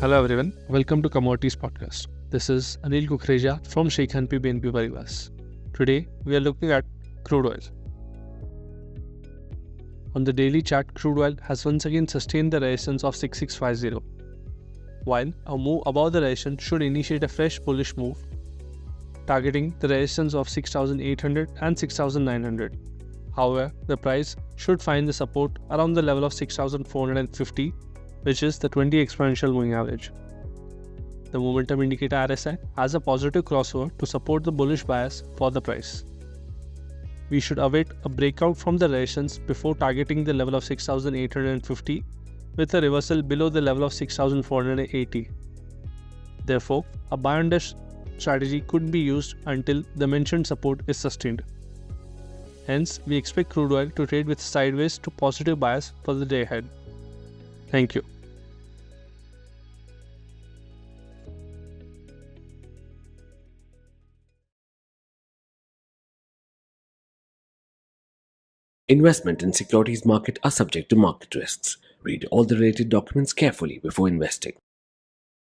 Hello everyone, welcome to Commodities Podcast. This is 𝗀𝗫𝗀𝗀𝗀 from Sharekhan BNP Paribas. Today we are looking at crude oil. On the daily chart, crude oil has once again sustained the resistance of 6650, while a move above the resistance should initiate a fresh bullish move, targeting the resistance of 6800 and 6900. However, the price should find the support around the level of 6450, which is the 20 exponential moving average. The momentum indicator RSI has a positive crossover to support the bullish bias for the price. We should await a breakout from the resistance before targeting the level of 6850 with a reversal below the level of 6480. Therefore, a buy and dash strategy could be used until the mentioned support is sustained. Hence, we expect crude oil to trade with sideways to positive bias for the day ahead. Thank you. Investment in securities market are subject to market risks. Read all the related documents carefully before investing.